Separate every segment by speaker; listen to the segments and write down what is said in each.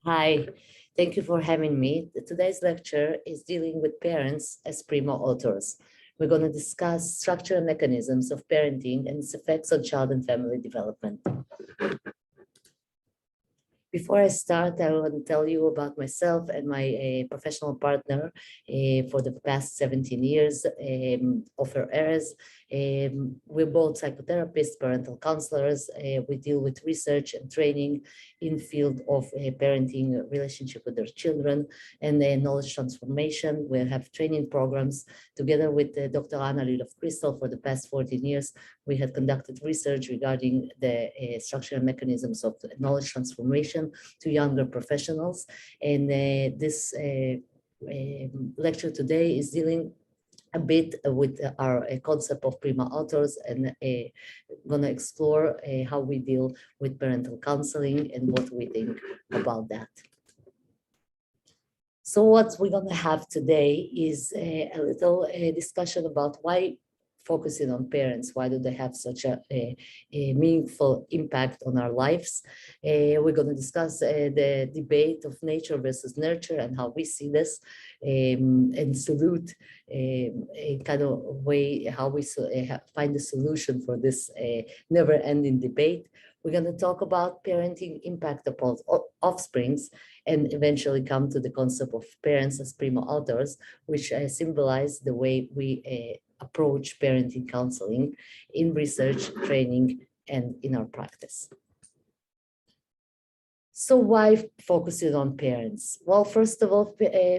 Speaker 1: Hi, thank you for having me. Today's lecture is dealing with parents as Prima authors. We're going to discuss structural mechanisms of parenting and its effects on child and family development. Before I start, I want to tell you about myself and my professional partner for the past 17 years, Ofer Erez. We're both psychotherapists, parental counselors. We deal with research and training in field of parenting, relationship with their children, and knowledge transformation. We have training programs together with Dr. Anna Lilov Crystal for the past 14 years. We had conducted research regarding the structural mechanisms of knowledge transformation to younger professionals. And this lecture today is dealing a bit with our concept of Prima authors and going to explore how we deal with parental counseling and what we think about that. So what we're going to have today is a little discussion about why focusing on parents, why do they have such a meaningful impact on our lives. We're going to discuss the debate of nature versus nurture and how we see this, and salute a kind of way how we find a solution for this never-ending debate. We're going to talk about parenting impact upon offsprings and eventually come to the concept of parents as prima authors, which symbolize the way we approach parenting counseling in research, training, and in our practice. So why focusing on parents? Well, first of all,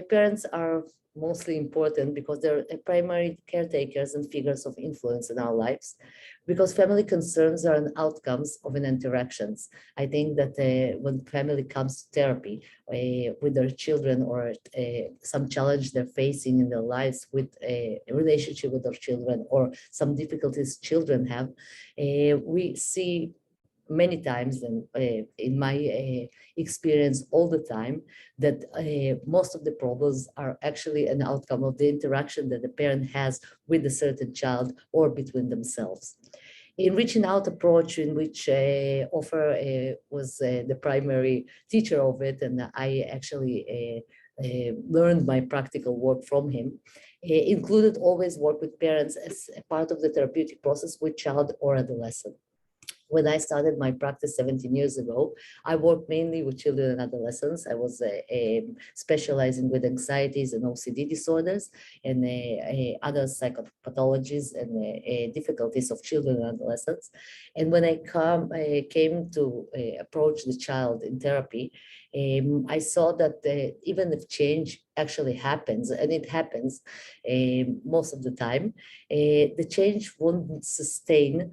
Speaker 1: parents are mostly important because they're primary caretakers and figures of influence in our lives, because family concerns are an outcomes of an interactions. I think that when family comes to therapy with their children or some challenge they're facing in their lives with a relationship with their children or some difficulties children have, we see many times and in my experience all the time that most of the problems are actually an outcome of the interaction that the parent has with a certain child or between themselves. In reaching out approach, in which Ofer was the primary teacher of it, and I actually learned my practical work from him, included always work with parents as a part of the therapeutic process with child or adolescent. When I started my practice 17 years ago, I worked mainly with children and adolescents. I was specializing with anxieties and OCD disorders and other psychopathologies and difficulties of children and adolescents. And when I came to approach the child in therapy, I saw that even if change actually happens, and it happens most of the time, the change won't sustain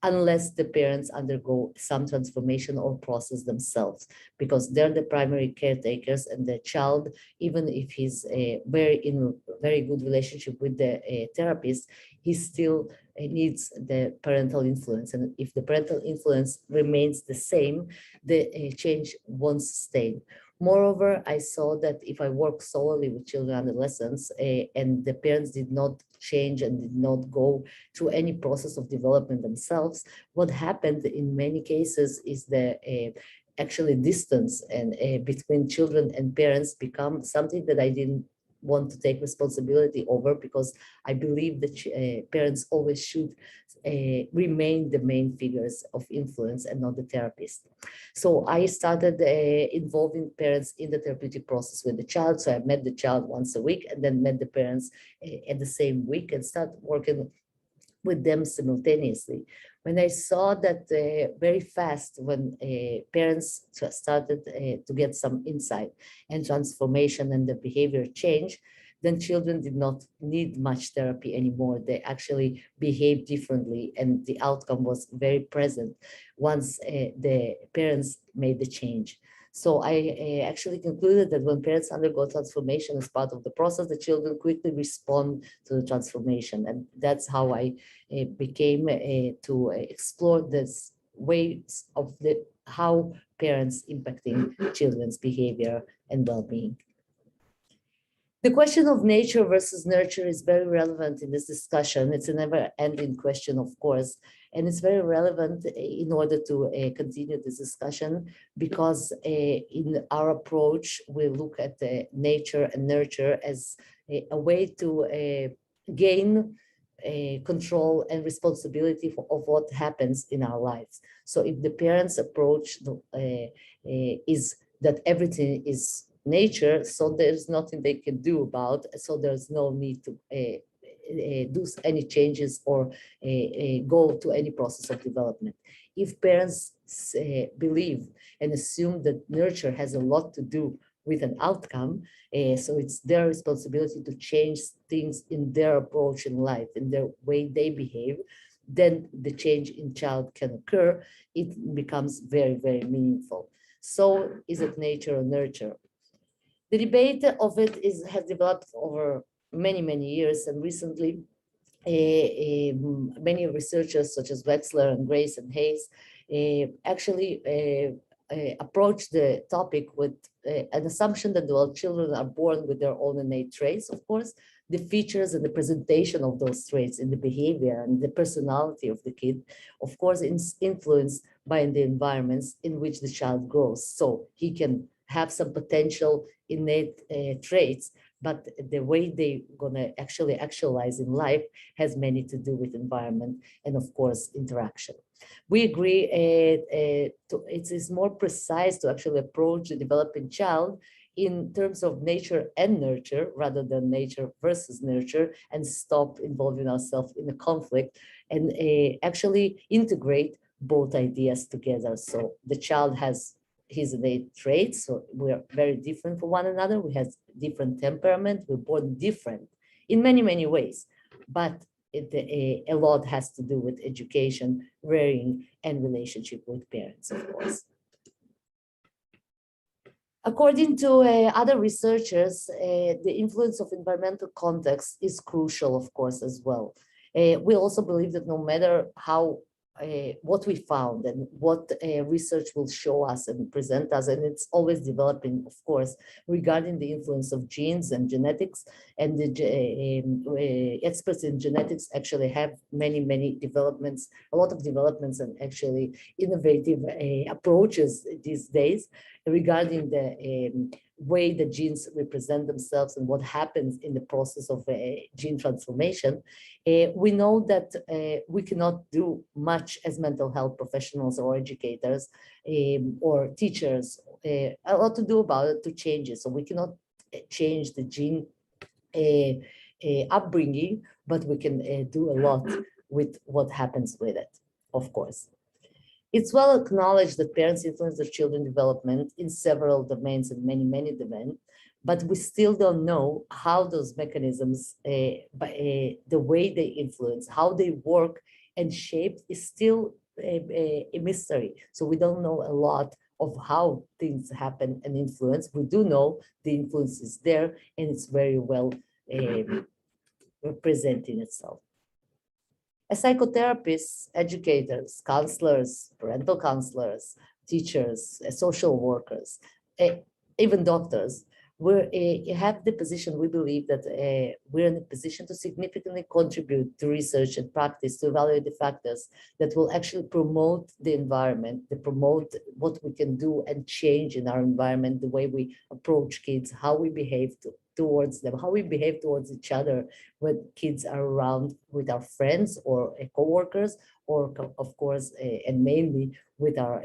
Speaker 1: unless the parents undergo some transformation or process themselves, because they're the primary caretakers, and the child, even if he's in a very good relationship with the therapist, he still needs the parental influence. And if the parental influence remains the same, the change won't sustain. Moreover, I saw that if I work solely with children and adolescents and the parents did not change and did not go through any process of development themselves, what happened in many cases is the actually distance and between children and parents become something that I didn't want to take responsibility over, because I believe that parents always should remain the main figures of influence and not the therapist. So I started involving parents in the therapeutic process with the child. So I met the child once a week and then met the parents at the same week and started working with them simultaneously. When I saw that very fast, when parents started to get some insight and transformation and the behavior change, then children did not need much therapy anymore. They actually behaved differently, and the outcome was very present once the parents made the change. So I actually concluded that when parents undergo transformation as part of the process, the children quickly respond to the transformation. And that's how I became to explore this ways of how parents impacting children's behavior and well-being. The question of nature versus nurture is very relevant in this discussion. It's a never-ending question, of course. And it's very relevant in order to continue this discussion, because in our approach, we look at nature and nurture as a way to gain control and responsibility of what happens in our lives. So if the parents' approach is that everything is nature, so there's nothing they can do about, so there's no need to do any changes or go to any process of development. If parents believe and assume that nurture has a lot to do with an outcome, so it's their responsibility to change things in their approach in life, in their way they behave, then the change in child can occur. It becomes very, very meaningful. So is it nature or nurture? The debate of it has developed over many, many years, and recently many researchers such as Wetzler and Grace and Hayes actually approach the topic with an assumption that all children are born with their own innate traits. Of course, the features and the presentation of those traits in the behavior and the personality of the kid, of course, is influenced by the environments in which the child grows. So he can have some potential innate traits, but the way they're gonna actually actualize in life has many to do with environment and, of course, interaction. We agree it is more precise to actually approach the developing child in terms of nature and nurture rather than nature versus nurture, and stop involving ourselves in a conflict and actually integrate both ideas together. So the child has his innate traits, so we're very different from one another. We have different temperament. We're born different in many, many ways, but a lot has to do with education, rearing, and relationship with parents, of course. According to other researchers, the influence of environmental context is crucial, of course, as well. We also believe that no matter how what we found and what research will show us and present us, and it's always developing, of course, regarding the influence of genes and genetics, and the experts in genetics actually have many, many developments, a lot of developments and actually innovative approaches these days regarding the way the genes represent themselves and what happens in the process of gene transformation. We know that we cannot do much as mental health professionals or educators or teachers, a lot to do about it to change it. So we cannot change the gene upbringing, but we can do a lot with what happens with it, of course. It's well acknowledged that parents influence their children's development in several domains and many, many domains, but we still don't know how those mechanisms, the way they influence, how they work and shape is still a mystery. So we don't know a lot of how things happen and influence. We do know the influence is there and it's very well representing itself. As psychotherapists, educators, counselors, parental counselors, teachers, social workers, even doctors, we have the position, we believe that we're in a position to significantly contribute to research and practice to evaluate the factors that will actually promote the environment, to promote what we can do and change in our environment, the way we approach kids, how we behave towards them, how we behave towards each other when kids are around with our friends or co-workers, or of course, and mainly with our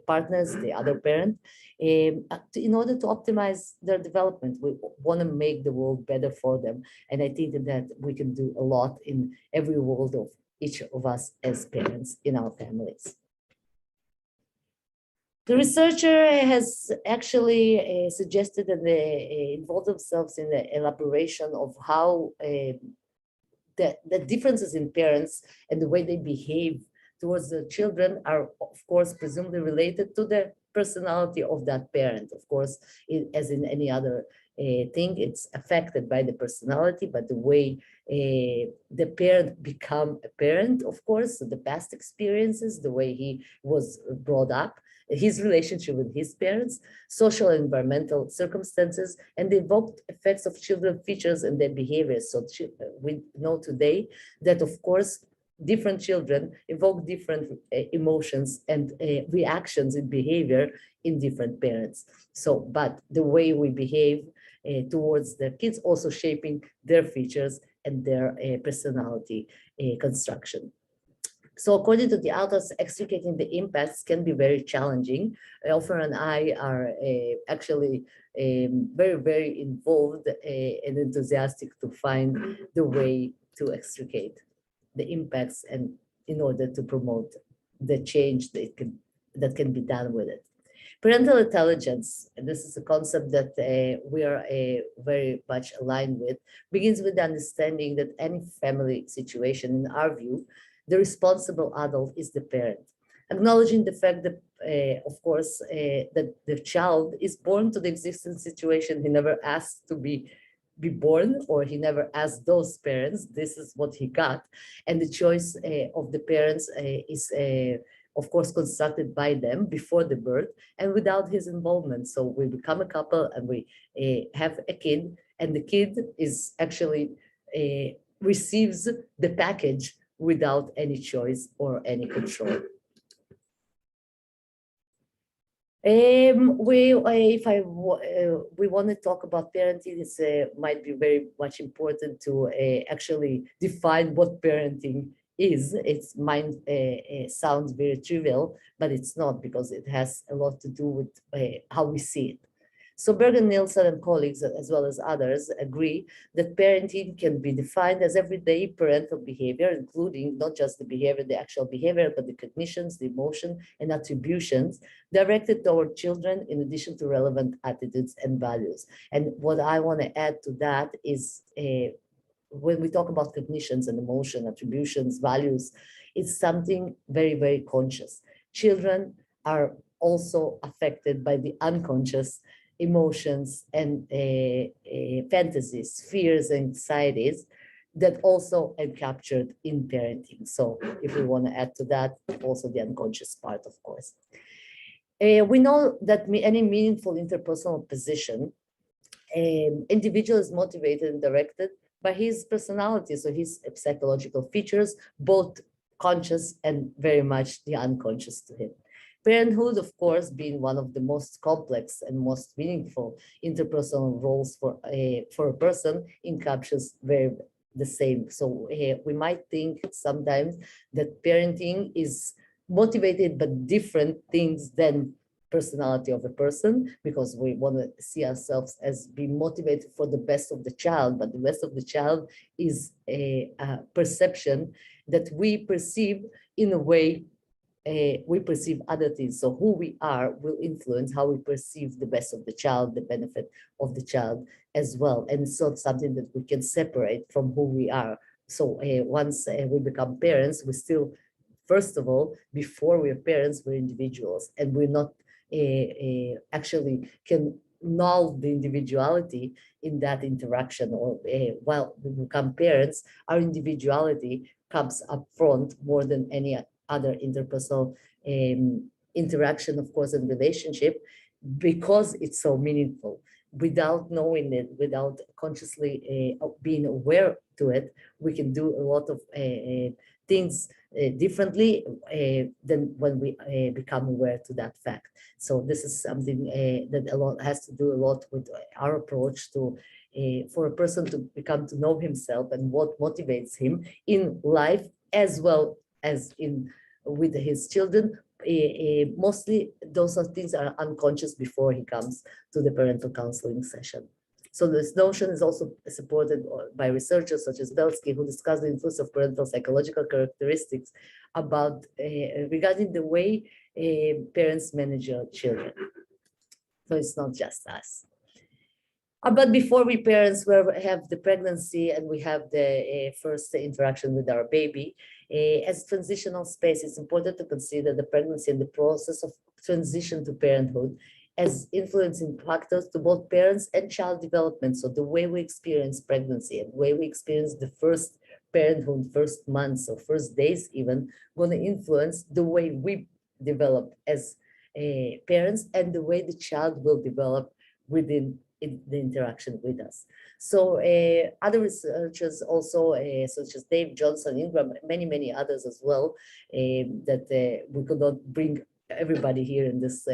Speaker 1: partners, the other parent, in order to optimize their development. We want to make the world better for them. And I think that we can do a lot in every world of each of us as parents in our families. The researcher has actually suggested and involved themselves in the elaboration of how the differences in parents and the way they behave towards the children are, of course, presumably related to the personality of that parent. Of course, as in any other thing, it's affected by the personality, but the way the parent become a parent, of course, so the past experiences, the way he was brought up, his relationship with his parents, social and environmental circumstances, and the evoked effects of children features and their behaviors. So we know today that, of course, different children evoke different emotions and reactions in behavior in different parents. So, but the way we behave towards the kids also shaping their features and their personality construction. So according to the authors, extricating the impacts can be very challenging. Ofer and I are actually very, very involved and enthusiastic to find the way to extricate the impacts and in order to promote the change that can be done with it. Parental intelligence, and this is a concept that we are very much aligned with, begins with the understanding that any family situation, in our view, the responsible adult is the parent. Acknowledging the fact that, of course, that the child is born to the existing situation. He never asked to be born, or he never asked those parents. This is what he got. And the choice of the parents is, of course, constructed by them before the birth and without his involvement. So we become a couple and we have a kid, and the kid is actually receives the package without any choice or any control. We want to talk about parenting. It might be very much important to actually define what parenting is. It's sounds very trivial, but it's not, because it has a lot to do with how we see it. So Bergen, Nielsen, and colleagues, as well as others, agree that parenting can be defined as everyday parental behavior, including not just the behavior, the actual behavior, but the cognitions, the emotion, and attributions directed toward children, in addition to relevant attitudes and values. And what I want to add to that is, when we talk about cognitions and emotion, attributions, values, it's something very, very conscious. Children are also affected by the unconscious emotions and fantasies, fears, anxieties that also are captured in parenting. So if we want to add to that, also the unconscious part, of course. We know that any meaningful interpersonal position, individual is motivated and directed by his personality, so his psychological features, both conscious and very much the unconscious to him. Parenthood, of course, being one of the most complex and most meaningful interpersonal roles for a person, encapsulates very the same. So we might think sometimes that parenting is motivated by different things than personality of a person, because we want to see ourselves as being motivated for the best of the child, but the best of the child is a perception that we perceive in a way we perceive other things. So who we are will influence how we perceive the best of the child, the benefit of the child as well. And it's not something that we can separate from who we are. So once we become parents, we still, first of all, before we're parents, we're individuals, and we're not actually can null the individuality in that interaction. Or while we become parents, our individuality comes up front more than any other interpersonal interaction, of course, and relationship, because it's so meaningful. Without knowing it, without consciously being aware to it, we can do a lot of things differently than when we become aware to that fact. So this is something that a lot has to do a lot with our approach to for a person to become to know himself and what motivates him in life, as well as in with his children. Mostly those are things are unconscious before he comes to the parental counseling session. So this notion is also supported by researchers such as Belsky, who discuss the influence of parental psychological characteristics about regarding the way parents manage your children. So it's not just us. But before we parents have the pregnancy and we have the first interaction with our baby, as transitional space, it's important to consider the pregnancy and the process of transition to parenthood as influencing factors to both parents and child development. So the way we experience pregnancy and the way we experience the first parenthood, first months or first days even, going to influence the way we develop as parents and the way the child will develop within the interaction with us. So other researchers also, such as Dave Johnson, Ingram, many others as well, that we could not bring everybody here in this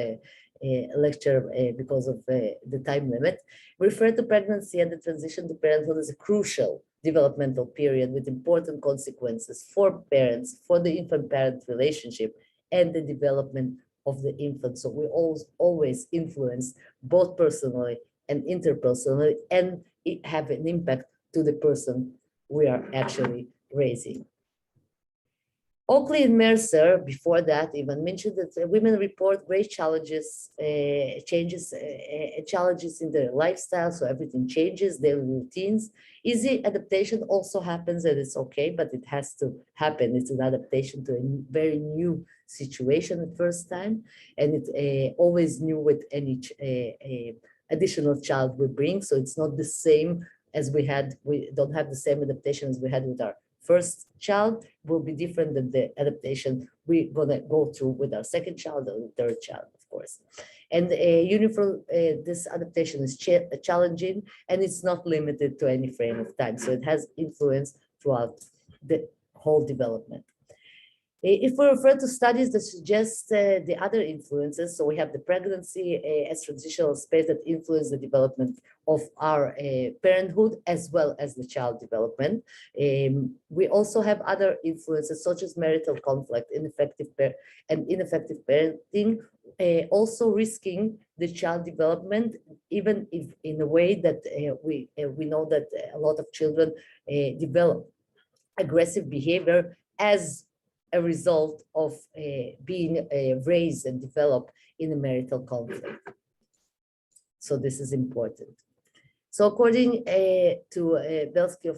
Speaker 1: lecture because of the time limit, refer to pregnancy and the transition to parenthood as a crucial developmental period with important consequences for parents, for the infant-parent relationship, and the development of the infant. So we always influence both personally and interpersonally, and it have an impact to the person we are actually raising. Oakley and Mercer, before that, even mentioned that women report great challenges, challenges in their lifestyle. So everything changes, their routines. Easy adaptation also happens, and it's okay, but it has to happen. It's an adaptation to a very new situation the first time, and it's always new with any additional child we bring. So it's not the same as we had. We don't have the same adaptation as we had with our first child. Will be different than the adaptation we're gonna go through with our second child or third child, of course. And uniform, this adaptation is challenging, and it's not limited to any frame of time. So it has influence throughout the whole development. If we refer to studies that suggest the other influences, so we have the pregnancy as transitional space that influence the development of our parenthood as well as the child development. We also have other influences such as marital conflict, ineffective parenting, also risking the child development, even if in a way that we know that a lot of children develop aggressive behavior as a result of being raised and developed in a marital conflict. So this is important. So according to Belsky,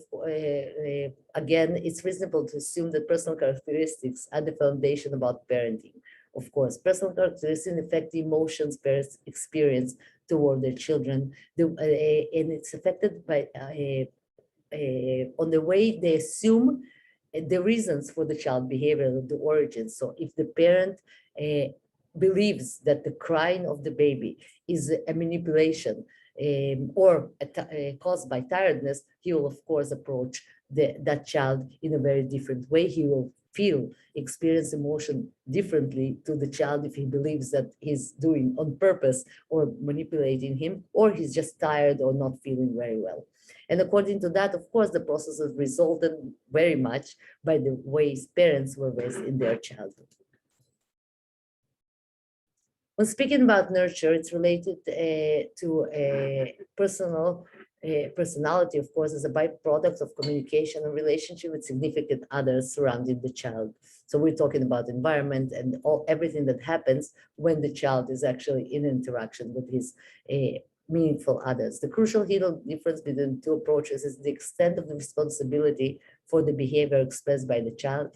Speaker 1: again, it's reasonable to assume that personal characteristics are the foundation about parenting. Of course, personal characteristics affect the emotions parents experience toward their children, and it's affected by on the way they assume the reasons for the child behavior, the origins. So if the parent believes that the crying of the baby is a manipulation or caused by tiredness, he will of course approach that child in a very different way. He will experience emotion differently to the child if he believes that he's doing on purpose or manipulating him, or he's just tired or not feeling very well. And according to that, of course, the process has resulted very much by the ways parents were raised in their childhood. When speaking about nurture, it's related to personality, of course, as a byproduct of communication and relationship with significant others surrounding the child. So we're talking about environment and everything that happens when the child is actually in interaction with his meaningful others. The crucial hidden difference between two approaches is the extent of the responsibility for the behavior expressed by the child.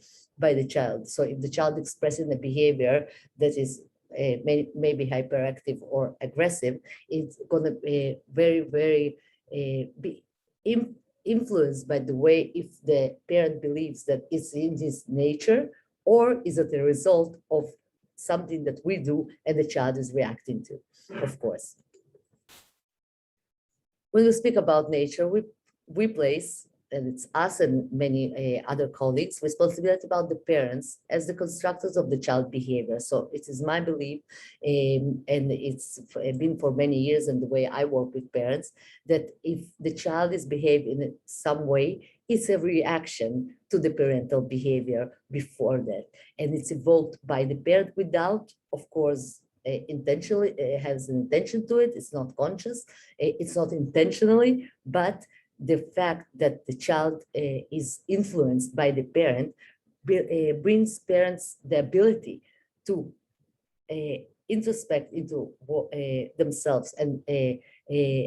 Speaker 1: So if the child expressing a behavior that is maybe hyperactive or aggressive, it's going to be very be influenced by the way if the parent believes that it's in his nature, or is it a result of something that we do and the child is reacting to, of course. When we speak about nature, we place, and it's us and many other colleagues, responsibility about the parents as the constructors of the child behavior. So it is my belief, and it's been for many years and the way I work with parents, that if the child is behaved in some way, it's a reaction to the parental behavior before that. And it's evoked by the parent without, of course, intentionally, has an intention to it. It's not conscious, it's not intentionally, but the fact that the child is influenced by the parent brings parents the ability to introspect into themselves and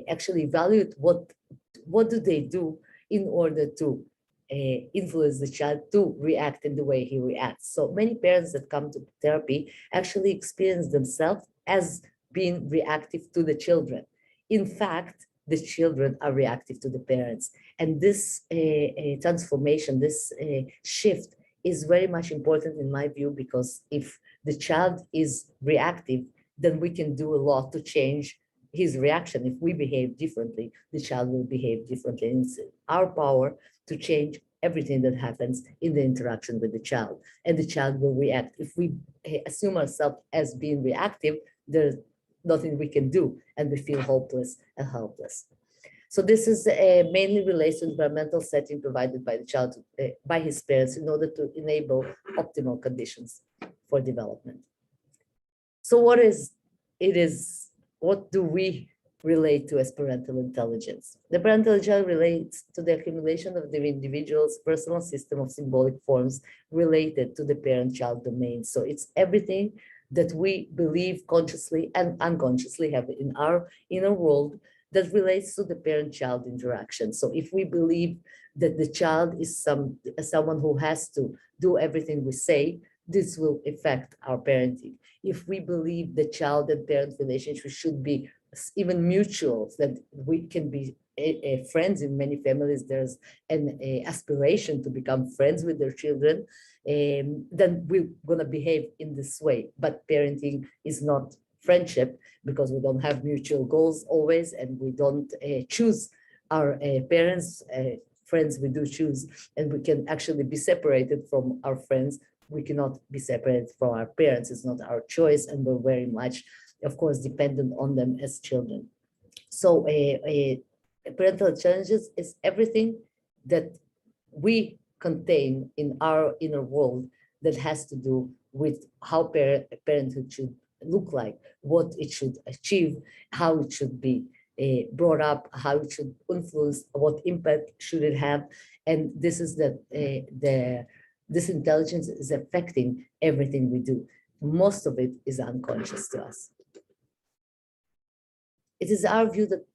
Speaker 1: actually evaluate what do they do in order to influence the child to react in the way he reacts. So many parents that come to therapy actually experience themselves as being reactive to the children. In fact, the children are reactive to the parents. And this transformation, this shift is very much important in my view, because if the child is reactive, then we can do a lot to change his reaction. If we behave differently, the child will behave differently. And it's our power to change everything that happens in the interaction with the child, and the child will react. If we assume ourselves as being reactive, there's nothing we can do, and we feel hopeless and helpless. So this is mainly related to the environmental setting provided by the child, by his parents, in order to enable optimal conditions for development. So what do we relate to as parental intelligence? The parental intelligence relates to the accumulation of the individual's personal system of symbolic forms related to the parent-child domain. So it's everything that we believe consciously and unconsciously have in our inner world that relates to the parent-child interaction. So if we believe that the child is someone who has to do everything we say, this will affect our parenting. If we believe the child and parent relationship should be even mutual, that we can be friends in many families, there's an aspiration to become friends with their children, then we're going to behave in this way. But parenting is not friendship, because we don't have mutual goals always, and we don't choose our parents. Friends we do choose, and we can actually be separated from our friends. We cannot be separated from our parents. It's not our choice, and we're very much, of course, dependent on them as children. So parental challenges is everything that we contain in our inner world that has to do with how parenthood should look like, what it should achieve, how it should be brought up, how it should influence, what impact should it have. And this is this intelligence is affecting everything we do. Most of it is unconscious to us. It is our view that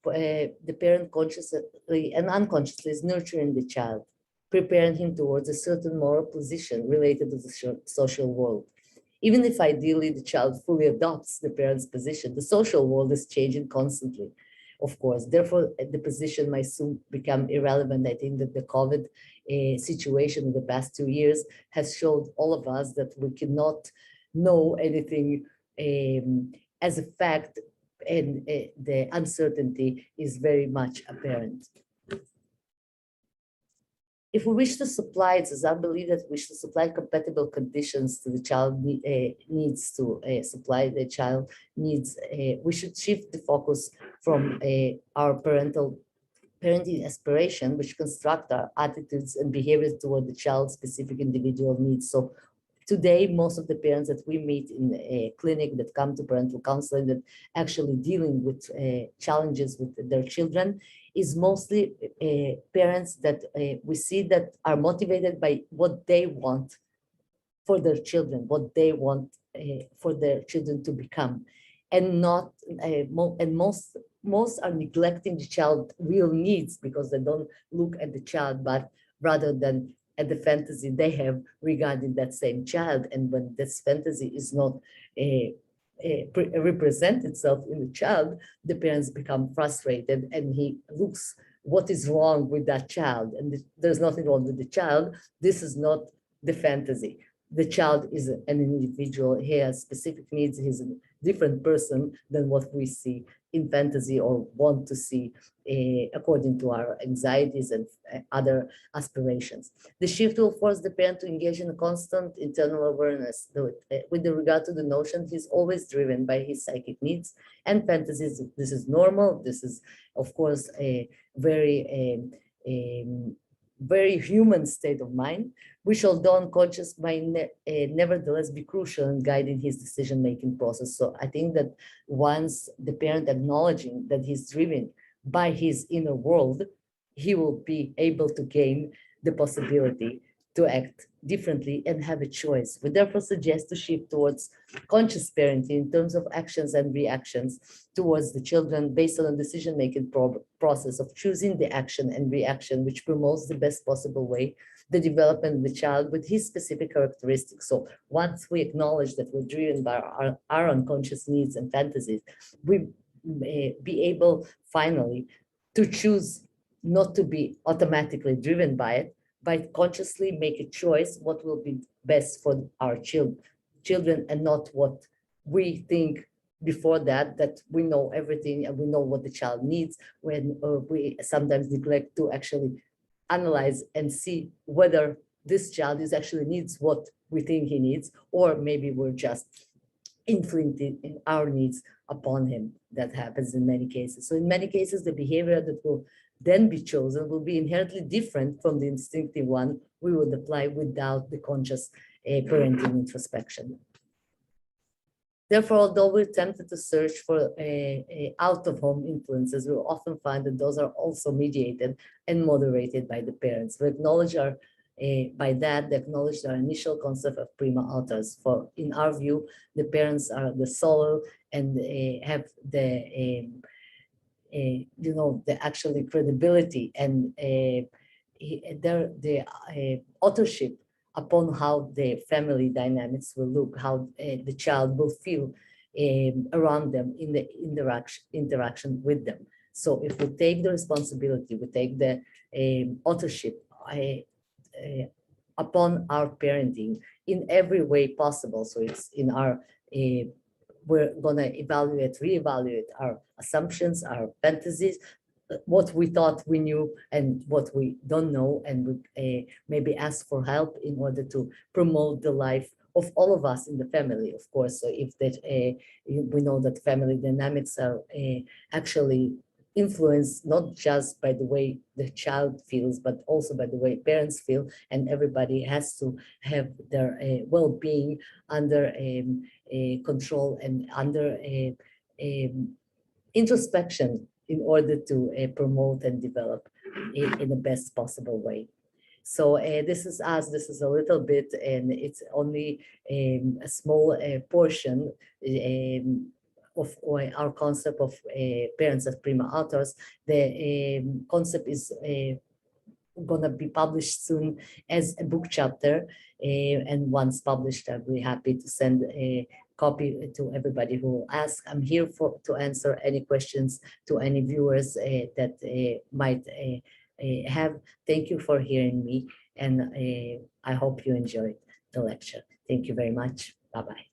Speaker 1: the parent consciously and unconsciously is nurturing the child, preparing him towards a certain moral position related to the social world. Even if ideally the child fully adopts the parent's position, the social world is changing constantly, of course. Therefore, the position might soon become irrelevant. I think that the COVID situation in the past 2 years has showed all of us that we cannot know anything as a fact, and the uncertainty is very much apparent. If we wish to supply, it is our belief that we should supply compatible conditions to the child needs to supply the child needs. We should shift the focus from our parenting aspiration, which construct our attitudes and behaviors toward the child's specific individual needs. So today, most of the parents that we meet in a clinic that come to parental counseling that actually dealing with challenges with their children is mostly parents that we see that are motivated by what they want for their children, what they want for their children to become, and not and most are neglecting the child's real needs because they don't look at the child, but rather than at the fantasy they have regarding that same child. And when this fantasy is not represent itself in the child, the parents become frustrated, and he looks what is wrong with that child. And there's nothing wrong with the child. This is not the fantasy. The child is an individual. He has specific needs. He's a different person than what we see in fantasy or want to see according to our anxieties and other aspirations. The shift will force the parent to engage in a constant internal awareness with regard to the notion he's always driven by his psychic needs and fantasies. This is normal. This is, of course, a very very human state of mind, which although unconscious might nevertheless be crucial in guiding his decision-making process. So I think that once the parent acknowledging that he's driven by his inner world, he will be able to gain the possibility to act differently and have a choice. We therefore suggest to shift towards conscious parenting in terms of actions and reactions towards the children based on a decision-making process of choosing the action and reaction which promotes the best possible way the development of the child with his specific characteristics. So once we acknowledge that we're driven by our unconscious needs and fantasies, we may be able finally to choose not to be automatically driven by it, but consciously make a choice what will be best for our children and not what we think before that, that we know everything and we know what the child needs, when we sometimes neglect to actually analyze and see whether this child is actually needs what we think he needs, or maybe we're just inflicting our needs upon him. That happens in many cases. So in many cases, the behavior that will then be chosen will be inherently different from the instinctive one we would apply without the conscious parenting introspection. Therefore, although we're tempted to search for out-of-home influences, we'll often find that those are also mediated and moderated by the parents. We acknowledge by that, they acknowledge our initial concept of prima authors. For in our view, the parents are the soul and have the the actually credibility and the authorship upon how the family dynamics will look, how the child will feel around them in the interaction with them. So if we take the responsibility, we take the authorship upon our parenting in every way possible. So it's in our we're going to reevaluate our assumptions, our fantasies, what we thought we knew and what we don't know, and we maybe ask for help in order to promote the life of all of us in the family, of course. So if that we know that family dynamics are actually influenced not just by the way the child feels, but also by the way parents feel, and everybody has to have their well-being under control and under introspection in order to promote and develop in the best possible way. So this is us, this is a little bit, and it's only a small portion of our concept of parents as prima authors. The concept is going to be published soon as a book chapter, and once published, I'll be happy to send a copy to everybody who will ask. I'm here to answer any questions to any viewers that might have. Thank you for hearing me, and I hope you enjoyed the lecture. Thank you very much. Bye-bye.